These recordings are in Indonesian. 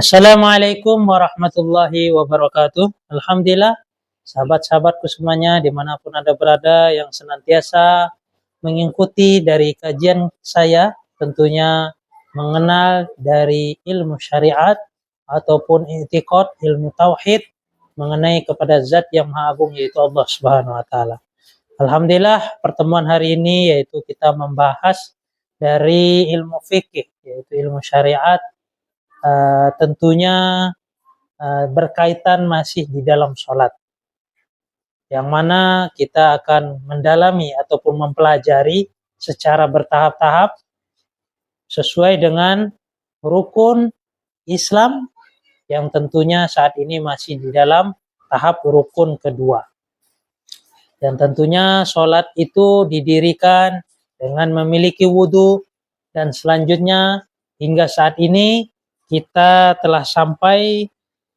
Assalamualaikum warahmatullahi wabarakatuh. Alhamdulillah, sahabat-sahabatku semuanya dimanapun Anda berada yang senantiasa mengikuti dari kajian saya, tentunya mengenal dari ilmu syariat ataupun i'tiqad, ilmu tauhid mengenai kepada zat yang maha agung yaitu Allah Subhanahu wa taala. Alhamdulillah, pertemuan hari ini yaitu kita membahas dari ilmu fikih yaitu ilmu syariat, tentunya berkaitan masih di dalam sholat, yang mana kita akan mendalami ataupun mempelajari secara bertahap-tahap sesuai dengan rukun Islam yang tentunya saat ini masih di dalam tahap rukun kedua. Dan tentunya sholat itu didirikan dengan memiliki wudhu, dan selanjutnya hingga saat ini kita telah sampai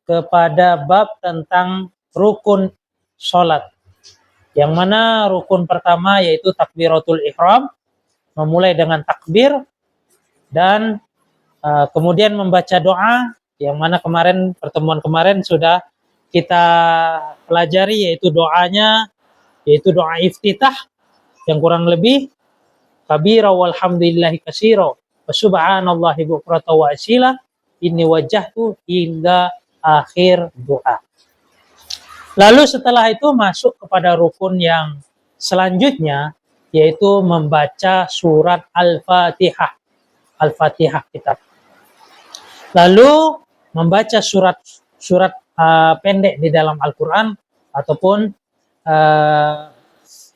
kepada bab tentang rukun sholat, yang mana rukun pertama yaitu takbiratul ihram, memulai dengan takbir dan kemudian membaca doa, yang mana pertemuan kemarin sudah kita pelajari yaitu doanya, yaitu doa iftitah yang kurang lebih kabira walhamdulillahi katsira wa subhanallahi bukratan wa asila inni wajjahtu hingga akhir doa. Lalu setelah itu masuk kepada rukun yang selanjutnya yaitu membaca surat Al-Fatihah. Al-Fatihah kitab. Lalu membaca surat pendek di dalam Al-Quran ataupun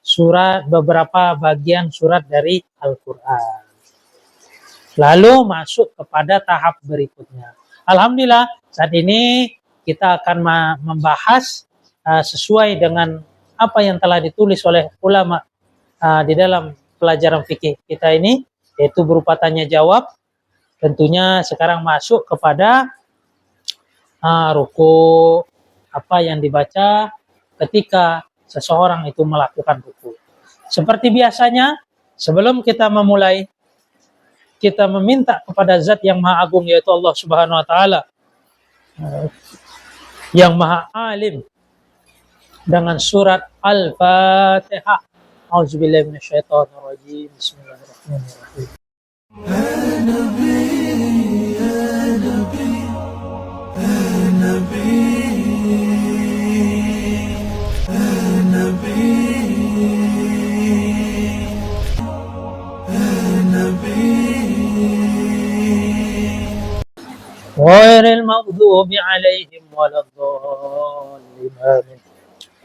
surat beberapa bagian surat dari Al-Quran. Lalu masuk kepada tahap berikutnya. Alhamdulillah, saat ini kita akan membahas sesuai dengan apa yang telah ditulis oleh ulama di dalam pelajaran fikih kita ini, yaitu berupa tanya jawab. Tentunya sekarang masuk kepada ruku, apa yang dibaca ketika seseorang itu melakukan ruku. Seperti biasanya, sebelum kita memulai, kita meminta kepada zat yang maha agung yaitu Allah Subhanahu wa taala, yang maha alim, dengan surat Al-Fatihah. A'udzubillahi minasyaitonirrajim. Bismillahirrahmanirrahim. Ghairil maghdubi 'alaihim waladdallin. Amin.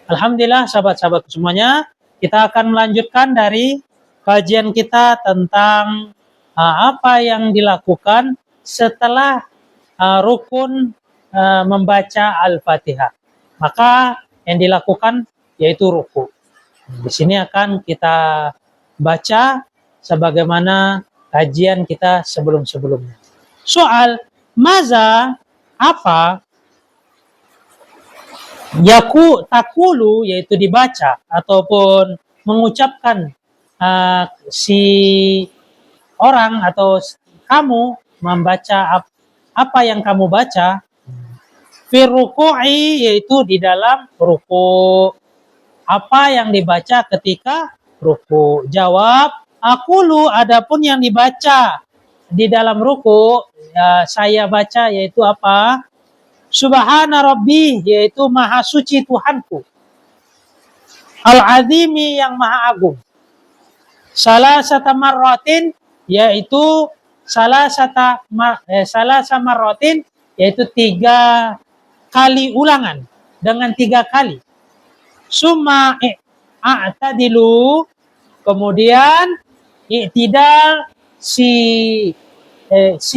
Alhamdulillah, sahabat-sahabat semuanya, kita akan melanjutkan dari kajian kita tentang apa yang dilakukan setelah rukun membaca Al-Fatihah. Maka yang dilakukan yaitu ruku. Di sini akan kita baca sebagaimana kajian kita sebelum-sebelumnya. Soal maza, apa, takulu yaitu dibaca ataupun mengucapkan si orang atau kamu membaca apa yang kamu baca fi ruku'i yaitu di dalam ruku. Apa yang dibaca ketika ruku? Jawab, aqulu, adapun yang dibaca di dalam ruku saya baca yaitu apa? Subhana Rabbi, yaitu maha suci Tuhanku. Al-Azimi, yang maha agung. Salasata marratin, yaitu salasata marratin, yaitu 3 kali ulangan, dengan 3 kali. Summa a'tadilu, kemudian i'tidal si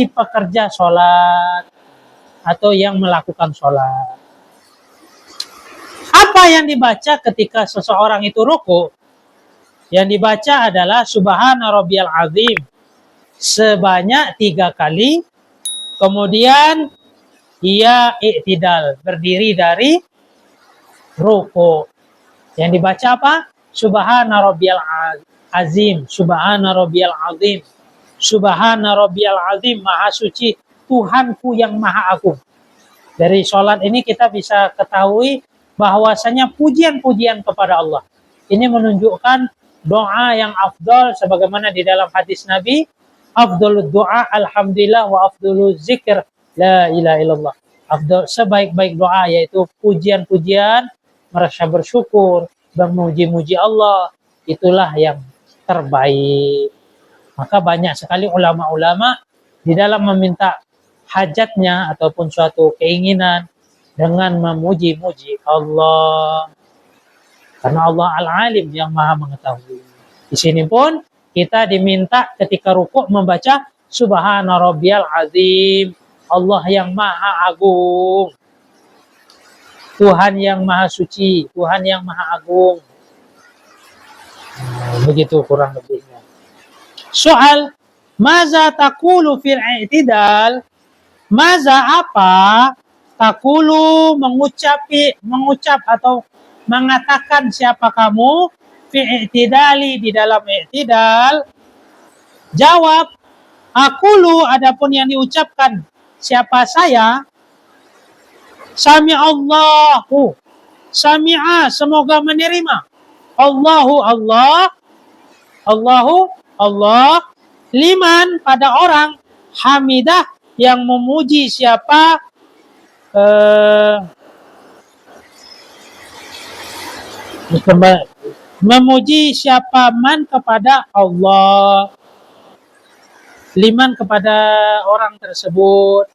pekerja sholat atau yang melakukan sholat. Apa yang dibaca ketika seseorang itu ruku? Yang dibaca adalah Subhana Rabbiyal Azim sebanyak 3 kali. Kemudian ia i'tidal, berdiri dari ruku. Yang dibaca apa? Subhana Rabbiyal Azim, Subhana Rabbiyal Azim, Subhana Rabbiyal Azim, maha suci Tuhanku yang maha agung. Dari sholat ini kita bisa ketahui bahwasanya pujian-pujian kepada Allah. Ini menunjukkan doa yang afdal sebagaimana di dalam hadis Nabi, afdalud doa alhamdulillah wa afdaluz zikr la ilaha illallah. Afdal, sebaik-baik doa yaitu pujian-pujian, merasa bersyukur, memuji-muji Allah, itulah yang terbaik. Maka banyak sekali ulama-ulama di dalam meminta hajatnya ataupun suatu keinginan dengan memuji-muji Allah. Karena Allah Al-Alim yang maha mengetahui. Di sini pun kita diminta ketika rukuk membaca Subhana Rabbiyal Azim. Allah yang maha agung. Tuhan yang maha suci. Tuhan yang maha agung. Begitu kurang lebihnya. Soal maza taqulu fil i'tidal? Maza apa? Taqulu mengucap atau mengatakan siapa kamu fi i'tidali di dalam i'tidal? Jawab, aqulu adapun yang diucapkan siapa saya? Sami'allahu. Sami'a semoga menerima. Allahu Allah. Allahu Allah. Liman pada orang. Hamidah yang memuji siapa? Memuji siapa man kepada Allah. Liman kepada orang tersebut.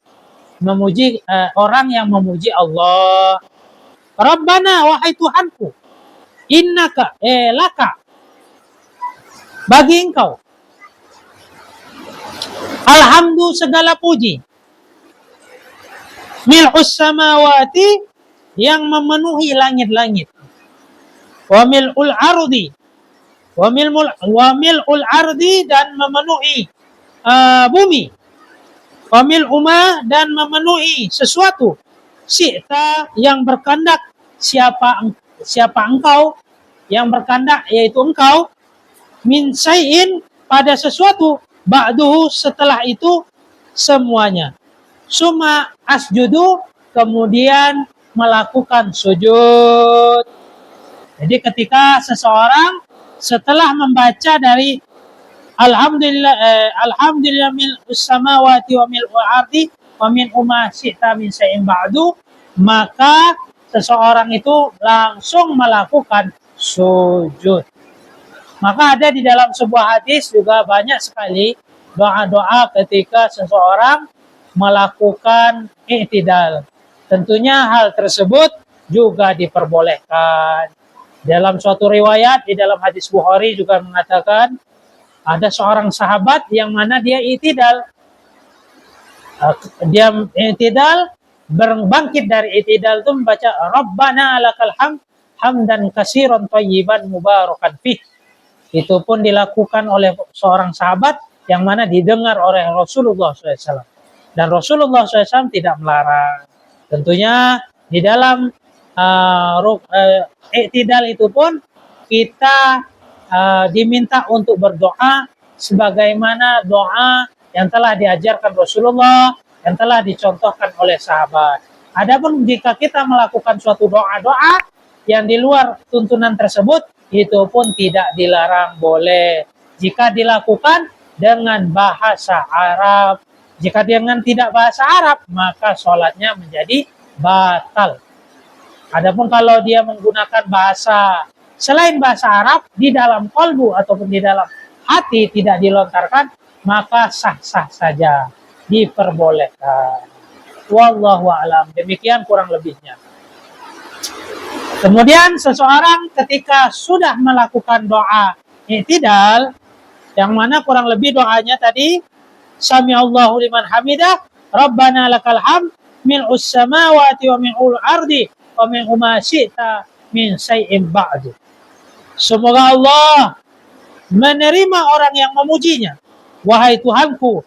Memuji orang yang memuji Allah. Rabbana wahai Tuhanku. Innaka laka. Bagi engkau. Alhamdu segala puji. Mil'us samawati yang memenuhi langit-langit. Wa mil'ul ardi. Wa mil'ul ardi dan memenuhi bumi. Wa mil'uma dan memenuhi sesuatu. Syi'ta yang berkehendak siapa engkau yang berkehendak yaitu engkau min syai'in pada sesuatu ba'duhu setelah itu semuanya. Summa asjudu kemudian melakukan sujud. Jadi ketika seseorang setelah membaca dari Alhamdulillah mil samawati wa mil ardi wa min syi'ta min syai'in ba'du, maka seseorang itu langsung melakukan sujud. Maka ada di dalam sebuah hadis juga banyak sekali doa-doa ketika seseorang melakukan i'tidal. Tentunya hal tersebut juga diperbolehkan. Dalam suatu riwayat di dalam hadis Bukhari juga mengatakan ada seorang sahabat yang mana dia i'tidal. Dia i'tidal berbangkit dari i'tidal itu membaca Rabbana lakal hamd hamdan katsiran thayyiban mubarakan fih. Itu pun dilakukan oleh seorang sahabat yang mana didengar oleh Rasulullah SAW. Dan Rasulullah SAW tidak melarang. Tentunya di dalam i'tidal itu pun kita diminta untuk berdoa sebagaimana doa yang telah diajarkan Rasulullah, yang telah dicontohkan oleh sahabat. Adapun jika kita melakukan suatu doa-doa yang di luar tuntunan tersebut, itu pun tidak dilarang, boleh. Jika dilakukan dengan bahasa Arab. Jika dengan tidak bahasa Arab, maka sholatnya menjadi batal. Adapun kalau dia menggunakan bahasa selain bahasa Arab, di dalam qalbu ataupun di dalam hati tidak dilontarkan, maka sah-sah saja, diperbolehkan. Wallahu a'lam. Demikian kurang lebihnya. Kemudian seseorang ketika sudah melakukan doa i'tidal, yang mana kurang lebih doanya tadi, Sami'allahu liman hamidah, Rabbana lakal hamd, mil'us samawati wa mil'ul ardi, wa mil'u ma syi'ta min syai'in ba'du. Semoga Allah menerima orang yang memujinya. Wahai Tuhanku,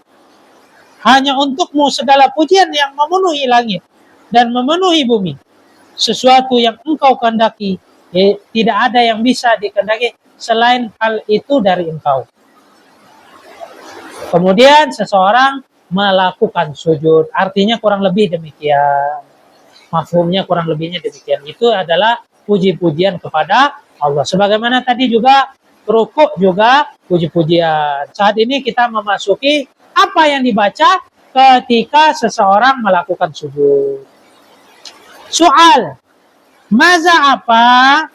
hanya untukmu segala pujian yang memenuhi langit dan memenuhi bumi. Sesuatu yang engkau kehendaki, tidak ada yang bisa dikehendaki selain hal itu dari engkau. Kemudian seseorang melakukan sujud. Artinya kurang lebih demikian. Mafhumnya kurang lebihnya demikian. Itu adalah puji-pujian kepada Allah. Sebagaimana tadi juga rukuk juga puji-pujian. Saat ini kita memasuki apa yang dibaca ketika seseorang melakukan sujud. Soal, maza apa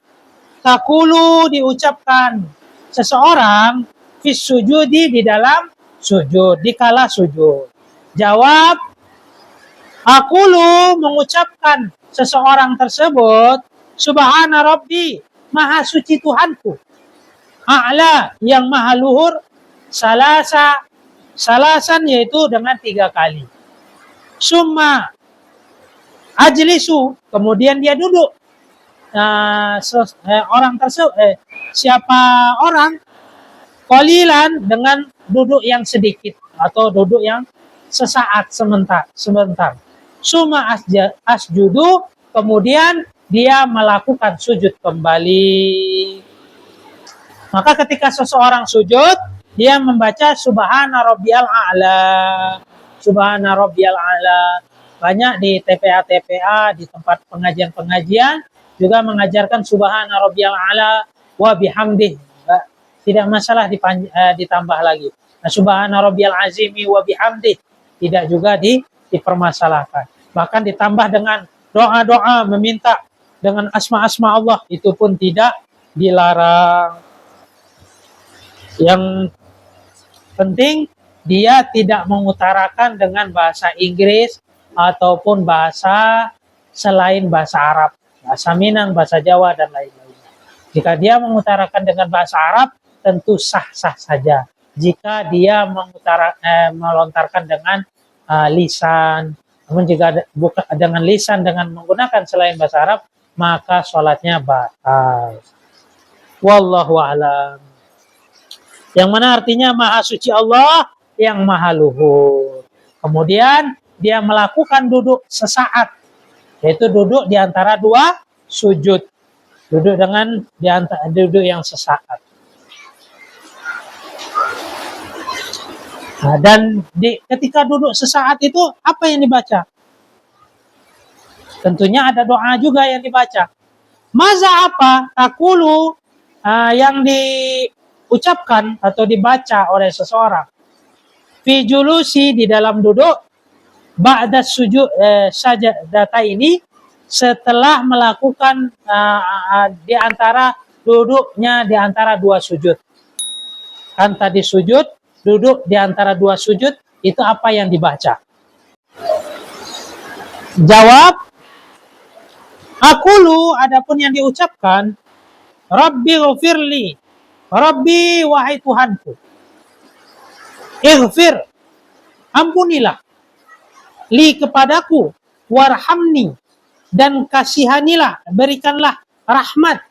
takulu diucapkan seseorang fis sujudi di dalam sujud, dikala sujud. Jawab, aqulu mengucapkan seseorang tersebut, subhana rabbi, maha suci Tuhanku, a'la yang maha luhur, salasan yaitu dengan 3 kali. Summa ajlisu, kemudian dia duduk. Orang tersebut siapa orang qalilan dengan duduk yang sedikit atau duduk yang sesaat sebentar. Summa asjudu, kemudian dia melakukan sujud kembali. Maka ketika seseorang sujud, dia membaca subhana rabbiyal a'la. Subhana rabbiyal a'la. Banyak di TPA, di tempat pengajian-pengajian juga mengajarkan subhana rabbiyal a'la wa bihamdih. Tidak masalah ditambah lagi. Nah, subhana rabbiyal azimi wa bihamdih tidak juga dipermasalahkan. Bahkan ditambah dengan doa-doa meminta dengan asma-asma Allah, itu pun tidak dilarang. Yang penting dia tidak mengutarakan dengan bahasa Inggris ataupun bahasa selain bahasa Arab, bahasa Minang, bahasa Jawa dan lain-lain. Jika dia mengutarakan dengan bahasa Arab, tentu sah-sah saja. Jika dia melontarkan dengan lisan, namun jika bukan dengan lisan dengan menggunakan selain bahasa Arab, maka sholatnya batal. Wallahu a'lam. Yang mana artinya maha suci Allah yang maha luhur. Kemudian dia melakukan duduk sesaat, yaitu duduk di antara 2 sujud. Duduk dengan duduk yang sesaat. Nah, dan ketika duduk sesaat itu apa yang dibaca? Tentunya ada doa juga yang dibaca. Maza apa takulu yang diucapkan atau dibaca oleh seseorang fi julusi di dalam duduk ba'da sujud sajadata ini, setelah melakukan di antara duduknya di antara 2 sujud. Kan tadi sujud, duduk di antara 2 sujud, itu apa yang dibaca? Jawab, aqulu, adapun yang diucapkan, Rabbi ghafirli, Rabbi wahai Tuhanku, ighfir, ampunilah, li kepadaku, warhamni, dan kasihanilah, berikanlah rahmat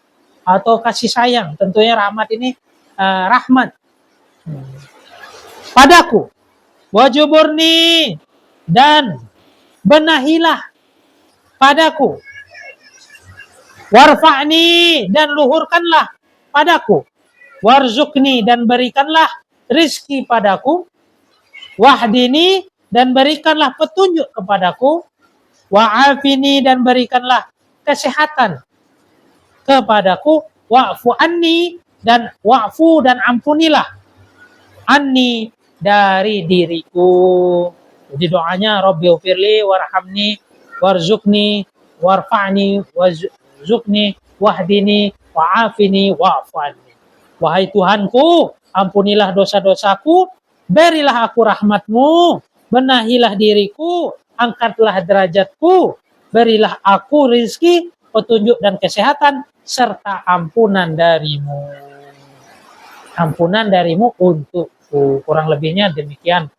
atau kasih sayang. Tentunya rahmat ini rahmat padaku, wajuburni, dan benahilah padaku, warfa'ni, dan luhurkanlah padaku, warzukni, dan berikanlah rizki padaku, wahdini, dan berikanlah petunjuk kepadaku, wa'afini, dan berikanlah kesehatan kepadaku, wa'fu anni, dan wa'fu, dan ampunilah anni, dari diriku. Jadi doanya Rabbi ufirli warhamni warzukni warfa'ni warzukni wahdini wa'afini wa'fu anni. Wahai Tuhanku, ampunilah dosa-dosaku, berilah aku rahmatmu, benahilah diriku, angkatlah derajatku, berilah aku rizki, petunjuk dan kesehatan, serta ampunan darimu. Ampunan darimu untukku. Kurang lebihnya demikian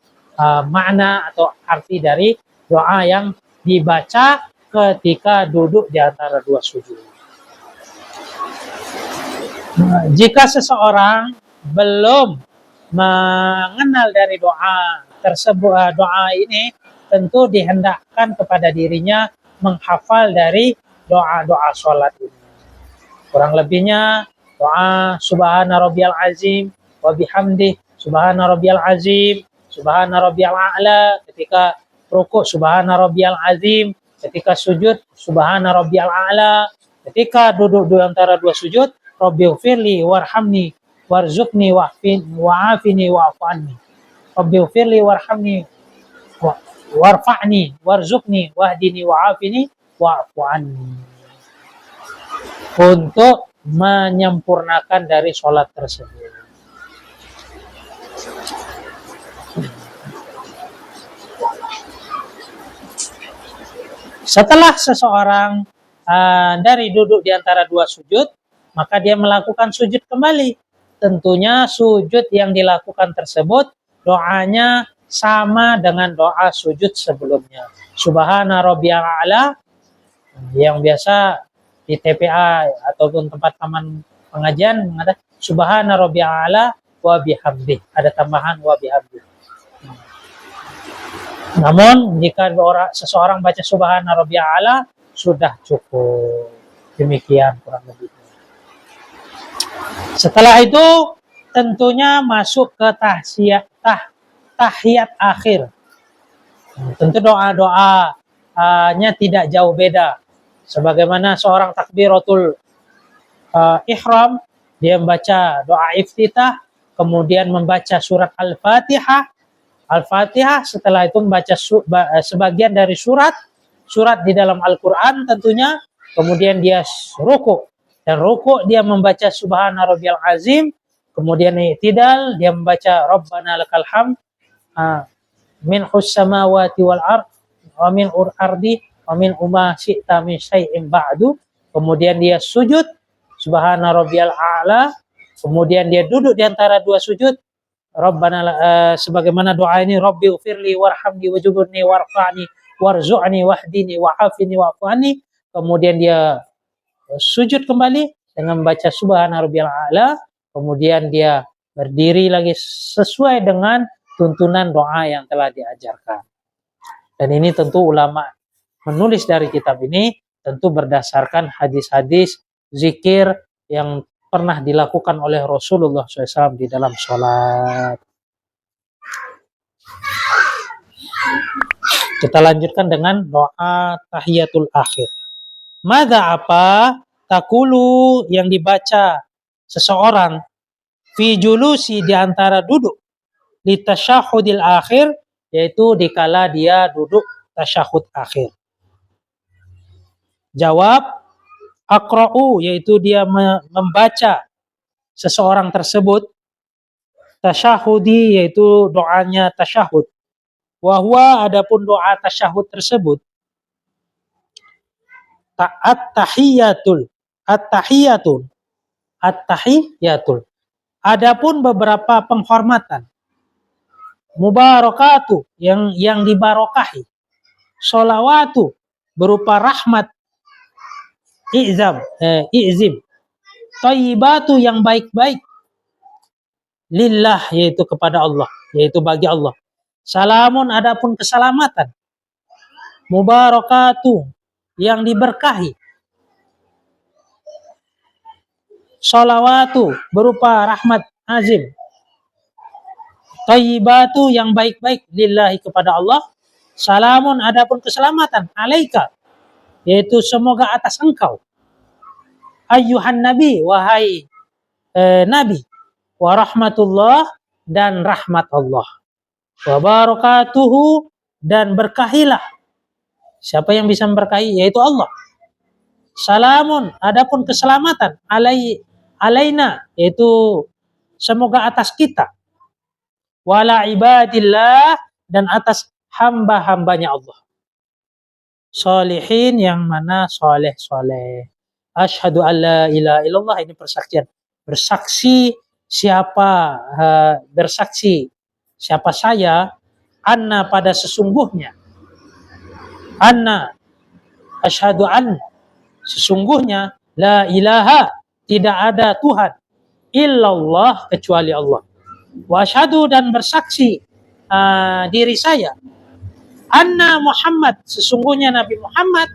makna atau arti dari doa yang dibaca ketika duduk di antara 2 sujud. Jika seseorang belum mengenal dari doa tersebut, doa ini tentu dihendakkan kepada dirinya menghafal dari doa-doa sholat ini. Kurang lebihnya doa subhana rabbiyal azim wa bihamdih, subhana rabbiyal azim subhana rabbiyal a'la, ketika rukuk subhana rabbiyal azim, ketika sujud subhana rabbiyal a'la, ketika duduk di antara dua sujud rabbighfirli warhamni warzuqni wa'afini wa'fu anni, rabbighfirli warhamni warfa'ni warzuqni wahdini wa'afini wa'fu anni, untuk menyempurnakan dari sholat tersebut. Setelah seseorang dari duduk di antara dua sujud, maka dia melakukan sujud kembali. Tentunya sujud yang dilakukan tersebut doanya sama dengan doa sujud sebelumnya. Subhana rabbiyal a'la, yang biasa di TPA ataupun tempat taman pengajian mengatakan subhana rabbiyal a'la wa bihamdih, ada tambahan wa bihamdih. Namun jika seseorang baca subhana rabbiyal a'la sudah cukup. Demikian kurang lebih. Setelah itu tentunya masuk ke tahiyat akhir. Tentu doa-doanya tidak jauh beda. Sebagaimana seorang takbiratul ihram, dia membaca doa iftitah, kemudian membaca surat Al-Fatihah, setelah itu membaca sebagian dari surat di dalam Al-Quran tentunya, kemudian dia rukuk, dan rukuk dia membaca subhana rabbiyal azim, kemudian i'tidal dia membaca rabbana lakal hamd min samawati wal ard wa min ardi wa min uma syi'ta min syai'in ba'du, kemudian dia sujud subhana rabbiyal a'la, kemudian dia duduk di antara dua sujud Rabbana, sebagaimana doa ini, rabbighfirli warhamni wajburni warfa'ni warzu'ni wahdini wa'afini wa'fu anni, kemudian dia sujud kembali dengan membaca subhana rabbiyal a'la, kemudian dia berdiri lagi sesuai dengan tuntunan doa yang telah diajarkan. Dan ini tentu ulama menulis dari kitab ini tentu berdasarkan hadis-hadis zikir yang pernah dilakukan oleh Rasulullah SAW di dalam sholat. Kita lanjutkan dengan doa tahiyatul akhir. Mada apa takulu yang dibaca seseorang fi julusi di antara duduk di tasyahudil akhir, yaitu dikala dia duduk tasyahud akhir. Jawab aqra'u, yaitu dia membaca seseorang tersebut tasyahudi, yaitu doanya tasyahud. Wahwa, adapun doa tasyahud tersebut at-tahiyatul. Adapun beberapa penghormatan, mubarakatu yang dibarokahi, sholawatu berupa rahmat, i'zim, thayyibatu yang baik-baik, lillah yaitu kepada Allah, yaitu bagi Allah. Salamun adapun keselamatan, mubarakatu yang diberkahi, sholawatu berupa rahmat azim, thayyibatu yang baik-baik, lillahi kepada Allah. Salamun adapun keselamatan, alaika yaitu semoga atas engkau, ayyuhan nabi wahai nabi, wa rahmatullah dan rahmat Allah, wa barakatuhu dan berkahilah. Siapa yang bisa memberkahi? Yaitu Allah. Salamun adapun keselamatan, alaina yaitu semoga atas kita, wala ibadillah dan atas hamba-hambanya Allah, sholihin yang mana soleh. Asyhadu an la ilaha illallah, ini persaksian. Bersaksi siapa saya, anna pada sesungguhnya, anna asyhadu an sesungguhnya, la ilaha tidak ada Tuhan, illallah kecuali Allah. Wa asyhadu dan bersaksi diri saya, anna Muhammad sesungguhnya Nabi Muhammad,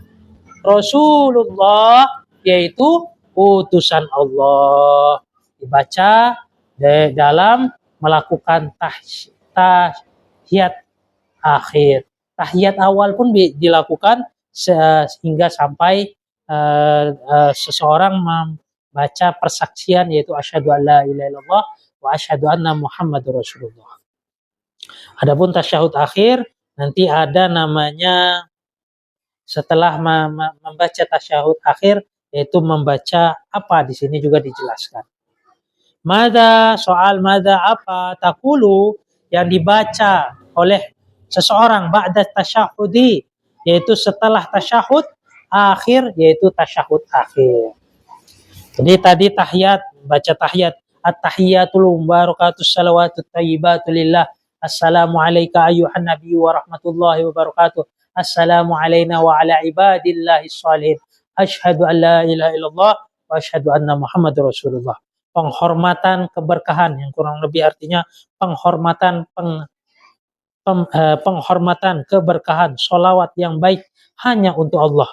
Rasulullah yaitu utusan Allah. Dibaca dalam melakukan tahiyat akhir. Tahiyat awal pun dilakukan hingga sampai seseorang membaca persaksian, yaitu asyhadu alla ilaha illallah wa asyhadu anna muhammadur rasulullah. Adapun tasyahud akhir nanti ada namanya setelah membaca tasyahud akhir, yaitu membaca apa di sini juga dijelaskan. Soal apa takulu yang dibaca oleh seseorang ba'da tasyahudi, yaitu setelah tasyahud akhir, yaitu tasyahud akhir. Jadi tadi tahiyat, baca tahiyat, at-tahiyatul mubarakatus salawatut thayyibatu lillah, assalamu alayka ayyuhan nabiy wa rahmatullahi wa barakatuh, assalamu alayna wa ala ibadillahi shalihin, asyhadu an la ilaha illallah wa asyhadu anna muhammadur rasulullah. Penghormatan keberkahan, yang kurang lebih artinya penghormatan penghormatan keberkahan, sholawat yang baik hanya untuk Allah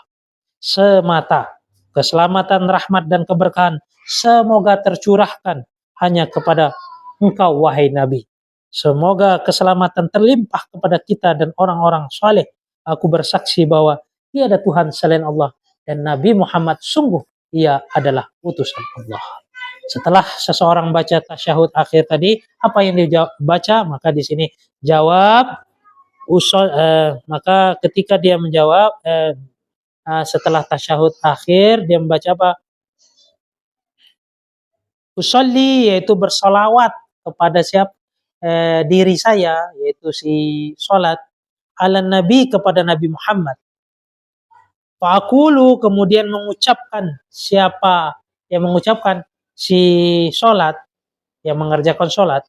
semata. Keselamatan, rahmat dan keberkahan semoga tercurahkan hanya kepada engkau wahai Nabi. Semoga keselamatan terlimpah kepada kita dan orang-orang saleh. Aku bersaksi bahwa tiada Tuhan selain Allah dan Nabi Muhammad sungguh ia adalah utusan Allah. Setelah seseorang baca tasyahud akhir tadi, apa yang dia baca? Maka di sini jawab maka ketika dia menjawab setelah tasyahud akhir dia membaca apa? Usolli, yaitu bersolawat kepada diri saya, yaitu si solat, ala nabi, kepada Nabi Muhammad. Fa'akulu, kemudian mengucapkan, siapa yang mengucapkan? Si solat, yang mengerjakan solat.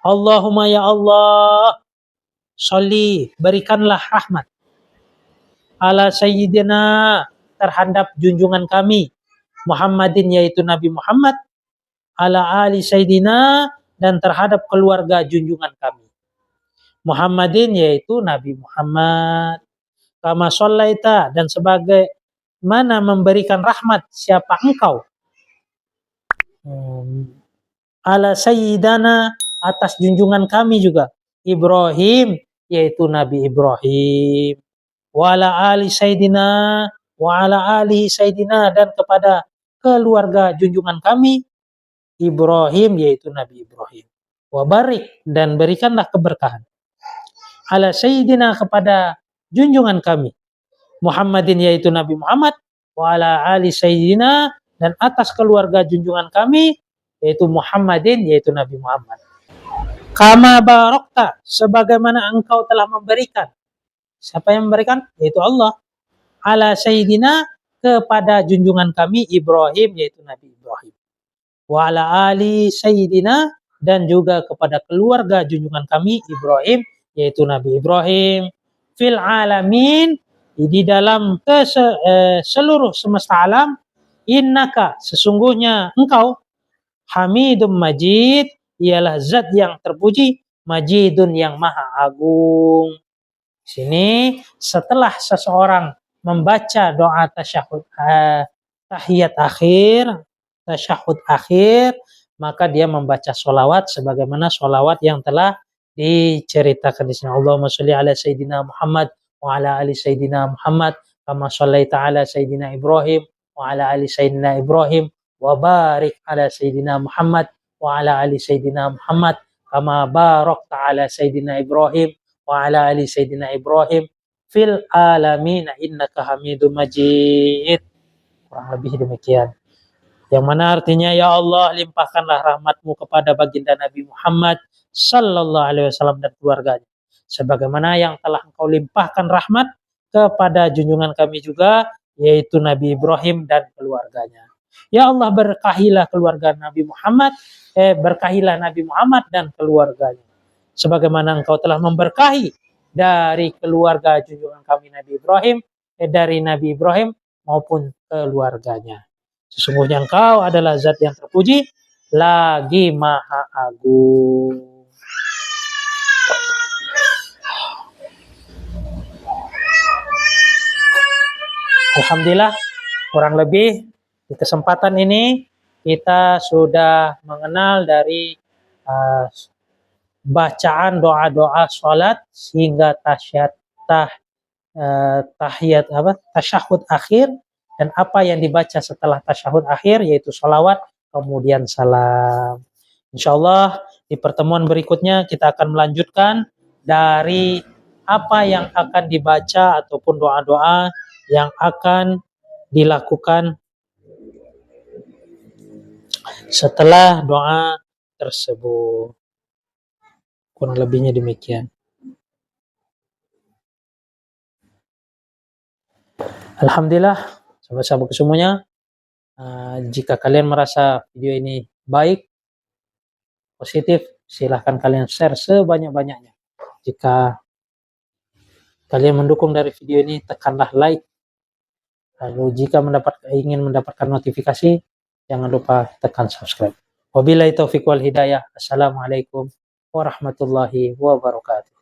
Allahumma ya Allah, sholli, berikanlah rahmat, ala sayyidina, terhadap junjungan kami, Muhammadin, yaitu Nabi Muhammad, ala ali sayyidina, dan terhadap keluarga junjungan kami, Muhammadin, yaitu Nabi Muhammad, kama shallaita, dan sebagai mana memberikan rahmat, siapa engkau, ala sayyidana, atas junjungan kami juga, Ibrahim, yaitu Nabi Ibrahim, wa ala ali sayyidina, wa ala ali sayyidina, dan kepada keluarga junjungan kami, Ibrahim, yaitu Nabi Ibrahim. Wa barik, dan berikanlah keberkahan, ala sayyidina, kepada junjungan kami, Muhammadin, yaitu Nabi Muhammad, wa ala ali sayyidina, dan atas keluarga junjungan kami, yaitu Muhammadin, yaitu Nabi Muhammad. Kama barokta, sebagaimana engkau telah memberikan. Siapa yang memberikan? Yaitu Allah. Ala sayyidina, kepada junjungan kami Ibrahim, yaitu Nabi Ibrahim. Wa ala ali sayyidina, dan juga kepada keluarga junjungan kami Ibrahim, yaitu Nabi Ibrahim. Fil alamin, di dalam seluruh semesta alam, innaka, sesungguhnya engkau, Hamidum Majid, ialah zat yang terpuji, Majidun, yang maha agung. Sini setelah seseorang membaca doa tasyahud tahiyat akhir, tasyahud akhir, maka dia membaca sholawat sebagaimana sholawat yang telah diceritakan di sini. Allahumma sholli ala sayyidina Muhammad wa ala ali sayyidina Muhammad kama shallaita ala sayyidina Ibrahim wa ala ali sayyidina Ibrahim wa barik ala sayyidina Muhammad wa ala ali sayyidina Muhammad kama barakta ala sayyidina Ibrahim wa ala ali sayyidina Ibrahim fil alamin innaka Hamidum Majid. Kurang lebih demikian. Yang mana artinya, ya Allah, limpahkanlah rahmatmu kepada baginda Nabi Muhammad sallallahu alaihi wasallam dan keluarganya, sebagaimana yang telah engkau limpahkan rahmat kepada junjungan kami juga, yaitu Nabi Ibrahim dan keluarganya. Ya Allah, berkahilah keluarga Nabi Muhammad, berkahilah Nabi Muhammad dan keluarganya, sebagaimana engkau telah memberkahi dari keluarga junjungan kami Nabi Ibrahim, dari Nabi Ibrahim maupun keluarganya. Sesungguhnya engkau adalah zat yang terpuji, lagi maha agung. Alhamdulillah, kurang lebih di kesempatan ini kita sudah mengenal dari bacaan doa-doa sholat sehingga tasyahud akhir, dan apa yang dibaca setelah tasyahud akhir yaitu sholawat kemudian salam. Insyaallah di pertemuan berikutnya kita akan melanjutkan dari apa yang akan dibaca ataupun doa-doa yang akan dilakukan setelah doa tersebut. Kurang lebihnya demikian. Alhamdulillah, sahabat-sahabatku semuanya, jika kalian merasa video ini baik, positif, silahkan kalian share sebanyak-banyaknya. Jika kalian mendukung dari video ini, tekanlah like. Lalu jika ingin mendapatkan notifikasi, jangan lupa tekan subscribe. Wabillahi taufiq wal hidayah. Assalamualaikum warahmatullahi wabarakatuh.